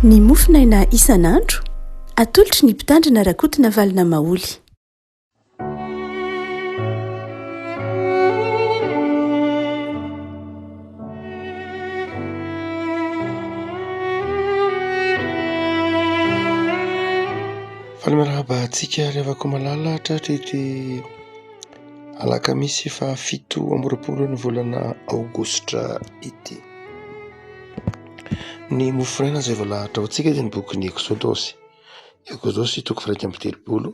Ny mofinaina isan'andro atolotry ny mpitandrina rakotina valina maoly. Falemarahaba antsika revako malalatra trety alakamisy fa 7 ny volana aogositra ity. Ny mofinaina izay voalahatra ho antsika dia ny bokin'ny Eksodosy. Eksodosy 1:30,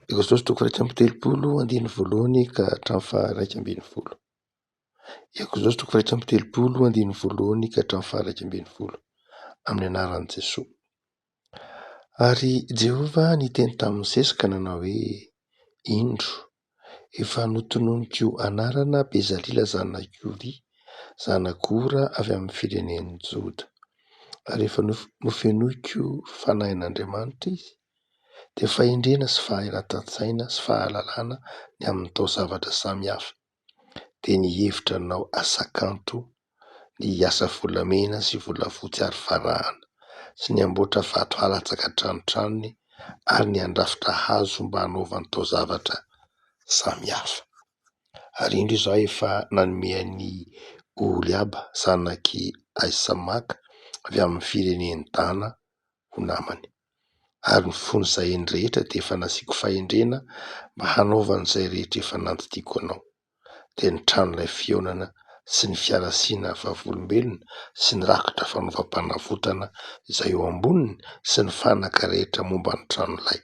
Eksodosy 1:30 andiny voalohany ka hatramin'ny faha 1:20. Eksodosy 1:30 andiny voalohany ka hatramin'ny faha 1:20 amin'ny anaran'i Jesosy. Ary Jehovah niteny tamin'i Mosesy ka nanao hoe: indro efa notononiko anarana Bezalila zanak'i Ori, zanak'Ora avy amin'ny firenen'i Joda, ary efa nofenoiko fanahin'Andriamanitra izy, dia fahendrena sy fahalatan-tsaina sy fahalalana ny amin'ny taozavatra samihafa, dia nihevitra nanao asa-kanto, ny asa volamena sy volafotsy ary varahana, sy ny amboatra vato halatsaka tranotranony, ary ny andrafitra hazo mba hanaovany taozavatra samihafa. Ary indro izao efa nanomeany Oholiaba zanaky Ahisamaka avy amin'ny firenen'i Dana ho namany. Ary ny fony izay rehetra dia efa nasiako fahendrena mba hanaovany izay rehetra efa nandidiko anao, dia ny tranon'ilay fihaonana sy ny fiarasiana vavolombelona sy ny rakotra fanaovam-panavotana izay eo amboniny sy ny fanaka rehetra momba ny tranon'ilay,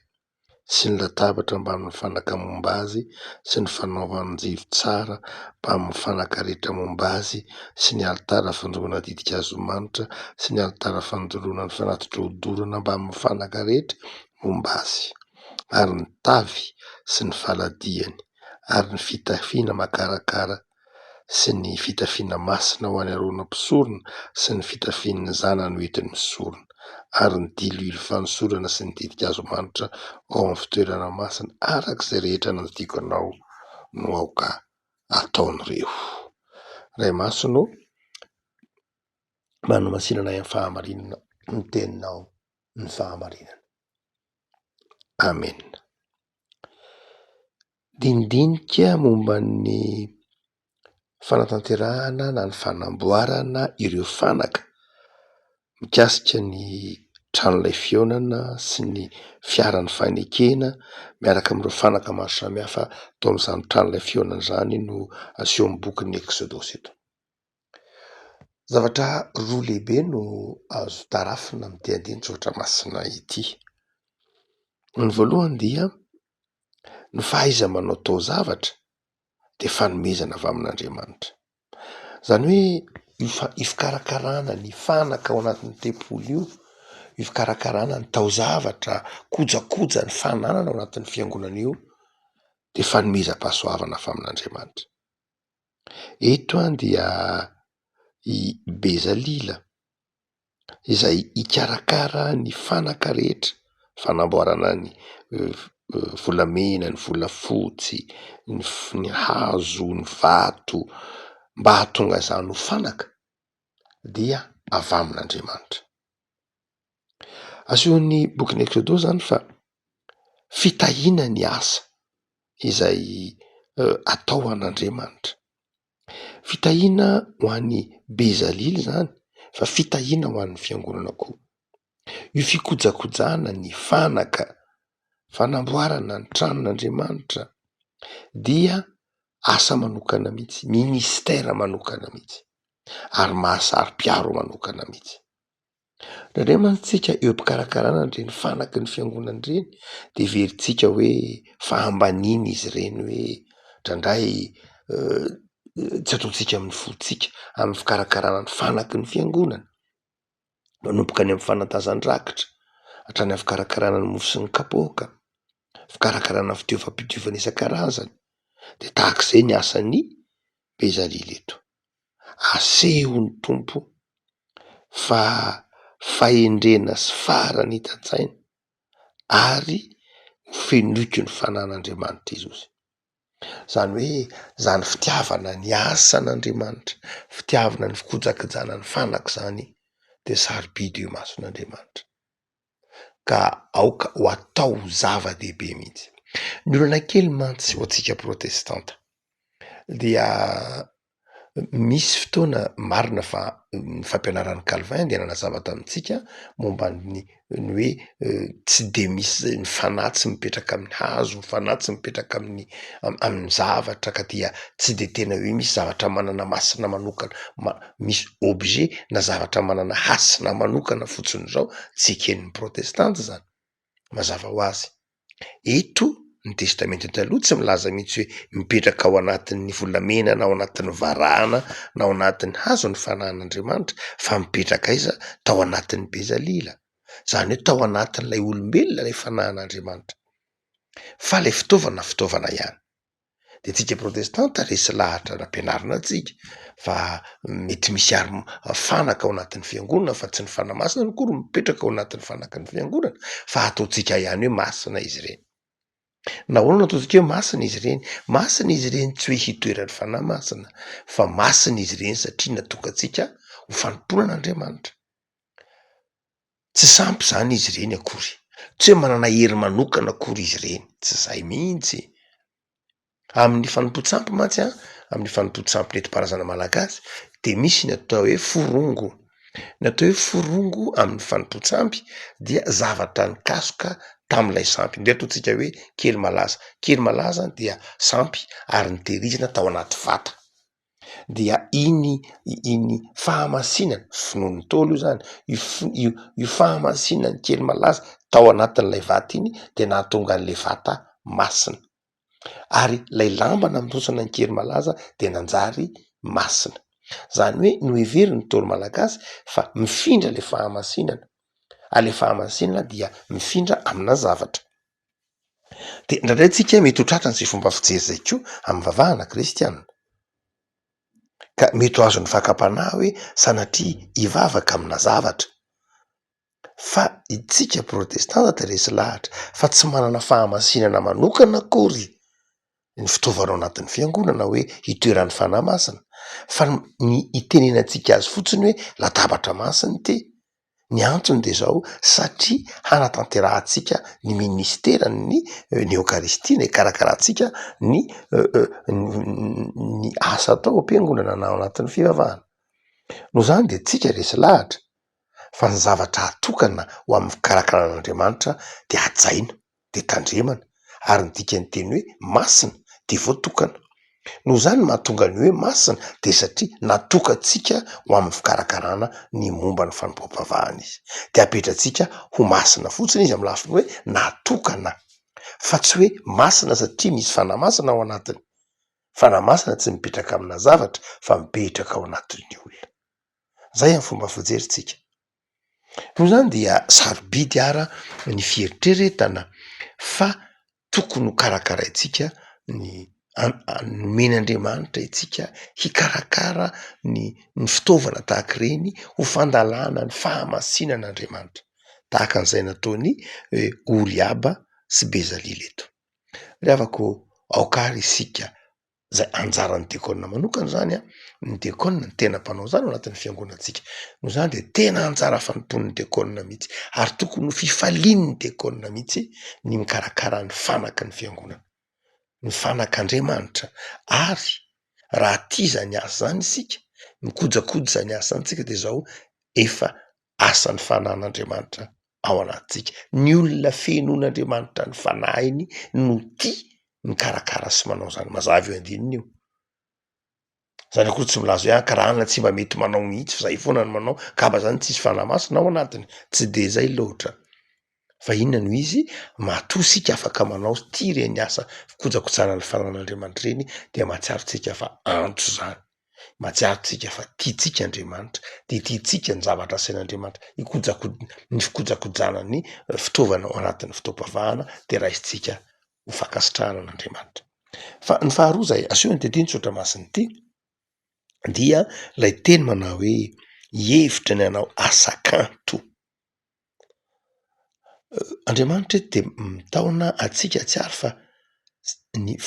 sy ny latabatra mba amin'ny fanaka momba azy sy ny fanaovan-jiro tsara mba amin'ny fanaka rehetra momba azy, sy ny alitara fandroana didika azomanitra sy ny alitara fandroana ny fanatitra hodorana mba amin'ny fanaka rehetra momba azy, ary ny tavy sy ny faladiany, ary ny fitafiana makarakara sy ny fitafiana masina ho any aronam-pisorona sy ny fitafian'ny zanany hoentiny misorona, ary ny dililo fanosorana sy ny didika azomanitra ao amin'ny fitoerana masina, arak'izay rehetra nandidiko anao no aoka ataon'ireo. Ray masonao manao masinana amin'ny fahamarinana ny teninao ny fahamarinana. Amen. Dindinika momba ny fanatanterahana na ny fanamboarana ireo fanaka mikasika ny tranon'ilay fihaonana sy ny fiaran'ny fanekena miaraka amin'ireo fanaka maro samihafa tao amin'izany tranon'ilay fihaonana izany no aseho amin'ny bokin'ny Eksodosy eto. Zavatra roa lehibe no azo tarafina amin'ity andinin-tsotra masina ity. Ny voalohany dia ny fahaiza manao taozavatra dia fanomezana avy amin'Andriamanitra. Izany hoe io fikarakarana ny fanaka ao anatin'ny tempoly io, io fikarakarana ny taozavatra, kojakoja ny fananana ao anatin'ny fiangonana io, dia fanomezam-pahasoavana avy amin'Andriamanitra. Eto dia i Bezalila izay ikarakara ny fanaka rehetra, fanamboarana ny volamena, ny volafotsy, ny hazo, ny vato, mba hahatonga izany ho fanaka dia avy amin'Andriamanitra. Asehon'ny bokin'ny Eksodosy izany fa fitahiana ny asa izay atao an'Andriamanitra. Fitahiana ho an'ny Bezalily izany, fa fitahiana ho an'ny fiangonana koa. Io fikojakojana ny fanaka, fanamboarana ny tranon'Andriamanitra dia asa manokana mihitsy, ministera manokana mihitsy, ary mahasari-piaro manokana mihitsy. Indrindray mantsika eo am-pikarakarana an'ireny fanaky ny fiangonana ireny dia veritsika hoe fa hambaniny izy ireny, hoe indraindray tsy ataontsika amin'ny fotsika amin'ny fikarakarana ny fanaky ny fiangonana, manomboka any amin'ny fanantazan-drakitra hatrany amin'ny fikarakarana ny mofo sy ny kapoaka, fikarakarana fitaovam-pitiovana isan-karazany, dia tahak'izay ny asan'ny Bezalily eto. Asehon'ny Tompo fa fahendrena sy faharanitan-tsaina ary fenoiko ny fanan'Andriamanitra Jesosy. Izany hoe izany fitiavana ny asan'Andriamanitra, fitiavana ny fikojakojana ny fanaka izany de sarobidy io mason'Andriamanitra ka aoka ho atao zava-dehibe mihitsy. Ny olana kely mantsy ho antsika protestanta dia misy fotoana marina fa ny fampianaran'ny Calvin andehanana zavatra amintsika momba ny hoe tsy de misy ny fanahy tsy mipetraka amin'ny hazo, ny fanahy tsy mipetraka amin'ny zavatra ka dia tsy de tena hoe misy zavatra manana masina manokana misy objet na zavatra manana hasina manokana fotsiny zao tsy eken'ny protestanta zany mazava ho azy. Eto ny testamenta taloha tsy milaza mihitsy hoe mipetraka ao anatin'ny volamena na ao anatin'ny varahana na ao anatin'ny hazo ny fanahin'Andriamanitra fa mipetraka aiza tao anatin'ny bezalila, zany hoe tao anatin'ilay olombelona lay fanahin'Andriamanitra fa lay fitaovana ihany. De tsika protestanta resy lahatra nampianarina antsika fa mety misy fanaka ao anatin'ny fiangonana fa tsy ny fanahy masina no kory mipetraka ao anatin'ny fanaky ny fiangonana fa ataontsika ihany hoe masina izy ireny. Nahoana ataontsika hoe masina izy ireny? Masina izy ireny tsy hoe hitoeran'ny fanahy masina fa masina izy ireny satria natokantsika ho fanompona an'Andriamanitra. Tsy sampy zany izy ireny akory, tsy hoe manana hery manokana akory izy ireny, tsy zay mihitsy. Amin'ny fanompo-tsampy mantsy amin'ny fanompo-tsampy nentim-paharazana malagasy de misy ny atao hoe forongo. Ny atao hoe forongo amin'ny fanompo-tsampy dia zavatra nikasoka tam'ilay sampy, ndray ataontsika hoe kely malaza dia sampy ary nitehirizina tao anaty vata dia iny fahamasinana finoan'ny Ntaolo io zany io fahamasinany kely malaza tao anatin'ilay vata iny de nahatonga an'le vata masina ary lay lamba namosona ny kely malaza de nanjary masina. Zany hoe no heveriny Ntaolo malagasy fa mifindra le fahamasinana, le fahamasinana dia mifindra amina zavatra. De ndraindray tsika mety ho tratrany zay fomba fijery zay koa amin'ny vavahana kristianina ka mety ho azon'ny fakam-panahy hoe sanatria hivavaka amina zavatra fa itsika protestanta de resy lahatra fa tsy manana fahamasinana manokana akory ny fitaovana ao anatin'ny fiangonana hoe hitoeran'ny fanahy masina fa ny itenenantsika azy fotsiny hoe latabatra masina ity. Ny antony de zao satria hanatanterahantsika ny ministerany ny Eukaristia na hikarakarantsika ny asa atao am-piangonana na ao anatin'ny fivavahana. No zany de tsika resy lahatra fa ny zavatra atokana ho amin'ny fikarakarana de hajaina de tandremana ary ny dikany teny hoe masina de voatokana. No zany mahatonga ny hoe masina de satria natokantsika ho amin'ny fikarakarana ny momba ny fanompoam-pavahana izy de apetratsika ho masina fotsiny izy amin'ny lafiny hoe natokana fa tsy hoe masina satria misy fanahy masina ao anatiny. Fanahy masina tsy mipetraka amina zavatra fa mipetraka ao anatin'ny olona. Zay amin'ny fomba fijeritsika. No zany dia sarobidy ara ny fieritreretana fa tokony ho karakaraintsika ny nomen'Andriamanitra itsika hikarakara ny fitaovana tahaka ireny ho fandalana ny fahamasinan'Andriamanitra tahaka an'izay nataony Oriaba sy Bezalila eto. Ravako aokary isika zay anjaran'ny diakonina manokana zany ny diakonina ny tena mpanao zany ao anatin'ny fiangonantsika. No zany de tena anjara fanompon'ny diakonina mihitsy ary tokony ho fifalian'ny diakonina mihitsy ny mikarakara ny fanaky ny fiangonana, ny fanak'Andriamanitra ary raha tia zany asa zany isika mikojakoja zany asa zany tsika de zao efa asan'ny fanahyn'Andriamanitra ao anatintsika. Ny olona fenoan'Andriamanitra ny fanahiny no tia mikarakara sy manao zany mazava eo andininy io. Zany akory tsy milaza hoe karana tsy mba mety manao mihitsy fa zay foana ny manao kaba zany tsisy fanahy masina ao anatiny, tsy de zay loatra fa inona no izy matoa sika afaka manao tia reny asa fikojakojana ny fanan'Andriamanitra reny de mahatsiaro tsika fa antso zany, mahatsiaro tsika fa tiatsika Andriamanitra de tiatsika ny zavatra asain'Andriamanitra ny fikojakojana ny fitaovana ao anatin'ny fotoam-pavahana de raisitsika ho fankasitrahana an'Andriamanitra. Fa ny faharoa zay aseho ny tediny tsotra masiny ity dia lay teny manao hoe hevitra ny hanao asa kanto. Andriamanitra de mitaona atsika tsy ary fa ny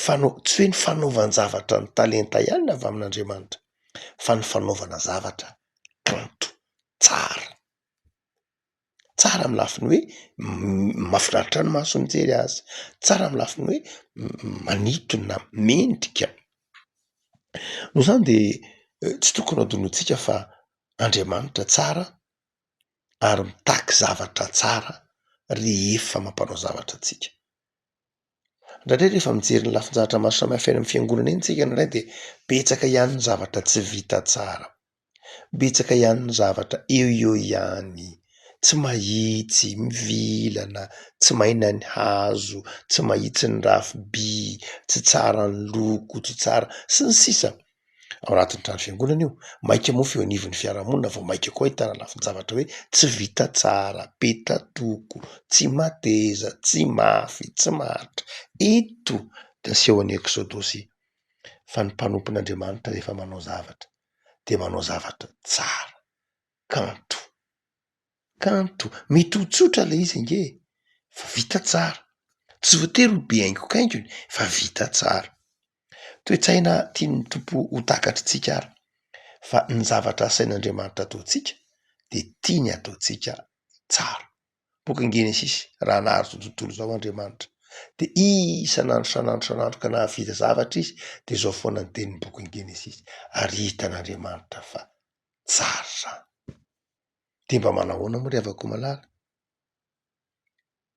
tsy hoe ny fanaovan-javatra ny talenta ihany avy amin'Andriamanitra fa ny fanaovana zavatra kanto tsara. tsara amin'ny lafiny hoe mahafinaritra ny maso mijery azy, tsara amin'ny lafiny hoe manitona mendrika. Noho izany de tsy tokony adonoantsika fa Andriamanitra tsara ary mitaky zavatra tsara rehefa mampanao zavatra atsika. Ndraindray rehefa mijery ny lafin-javatra maro samihafa eny amin'ny fiangonana eny tsika indray de betsaka ihany ny zavatra tsy vita tsara, betsaka ihany ny zavatra eo ihany, tsy mahitsy, mivilana, tsy mahina ny hazo, tsy mahitsy ny rafy-by, tsy tsara ny loko, tsy tsara sy ny sisa. Ao anatin'ny trano fiangonana io, maika moa feo anivon'ny fiarahamonina vao maika koa ahitana lafin-javatra hoe tsy vita tsara, petatoko, tsy mateza, tsy mafy, tsy maritra. Eto de asehon'ny Eksôdôsy fa ny mpanompon'Andriamanitra rehefa manao zavatra de manao zavatra tsara, kanto, kanto. Mety ho tsotra le izy nge fa vita tsara, tsy voatery ho be haingokaingony fa vita tsara. Toe-tsaina tian'ny tompo ho takatritsika ary fa ny zavatra asain'Andriamanitra ataotsika de tiany ataotsika tsara. Boky ny Genesisy, raha nahary zao tontolo zao Andriamanitra de isan'andro ka nahavita zavatra izy de zao foana ny tenin'ny boky ny Genesisy, ary hitan'Andriamanitra fa tsara zany. De mba manao ahoana moa ry havako malala?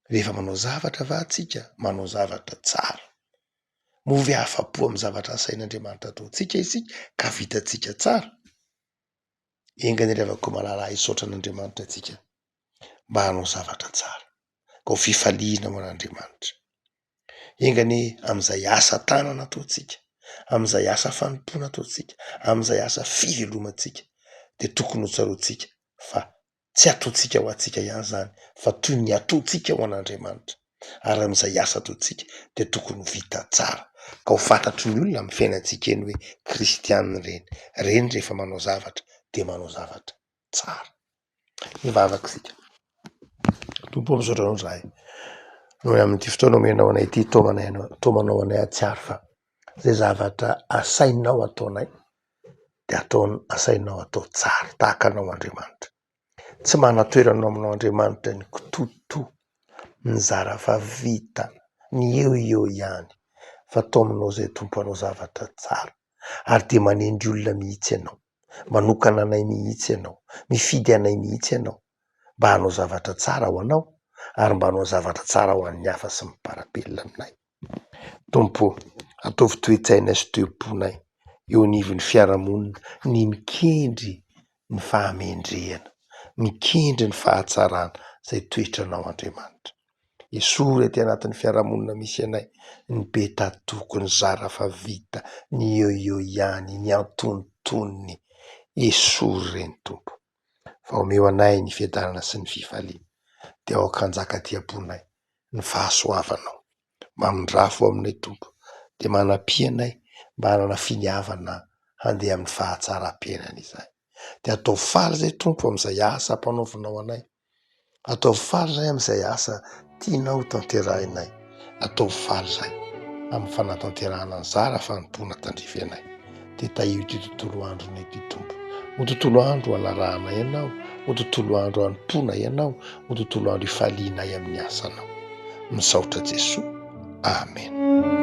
Rehefa manao zavatra vatsika, manao zavatra tsara, movy afa-po amin'ny zavatra asain'Andriamanitra ataotsika isika ka vitatsika tsara. Engany ry havako malala, hisaotra an'Andriamanitra atsika mba hanao zavatra tsara, ka ho fifaliana ho an'Andriamanitra. Engany am'izay asa tanana ataotsika, am'izay asa fanompona ataotsika, am'izay asa fivelomantsika de tokony ho tsaroantsika fa tsy ataotsika ho atsika ihany zany fa toy ny ataotsika ho an'Andriamanitra. Ary am'izay asa ataotsika de tokony ho vita tsara, ka ho fantatry ny olona amin'ny fiainantsika eny hoe kristianina reny rehefa manao zavatra de manao zavatra tsara. Mivavaka sika. Tompo misaotra anao zahay noho amin'ity fotoana omenao anay ity, tomanao anay atsiaro fa zay zavatra asainao ataonay de asainao atao tsara tahaka anao Andriamanitra. Tsy manatoeranao aminao Andriamanitra ny kitoto, ny zara fa vita, ny eo ihany, fa atao aminao zay tompo anao zavatra tsara. Ary de manendry olona mihitsy ianao, manokana anay mihitsy ianao, mifidy anay mihitsy ianao mba hanao zavatra tsara ho anao ary mba hanao zavatra tsara ho an'ny hafa sy miparapelona aminay. Tompo, ataovy toe-tsainay sy toe-ponay eo anivon'ny fiarahamonina ny mikendry ny fahamendrehana, mikendry ny fahatsarana zay toetranao Andriamanitra. Esory aty anatin'ny fiarahamonina misy anay ny petatoko, ny zara fa vita, ny eo ihany, ny antonontonony. Esory reny Tompo, fa omeo anay ny fiadanana sy ny fifaliana de ao akanjaka ty-aponay ny fahasoavanao. Mamindrafo aminay Tompo de manapy anay mba hanana finiavana handeha amin'ny fahatsaram-piainana izay. De atao faly zay Tompo am'izay asa ampanaovinao anay, atao faly zay am'izay asa tianao tanterahinay, atao faly zay amin'ny fanatanterahana ny zara fanompona tandrify anay. De tahio ity tontolo andronay ity Tompo, ho tontolo andro hanarahanay ianao, ho tontolo andro hanomponay ianao, ho tontolo andro hifalianay amin'ny asanao. Misaotra Jesosy. Amen.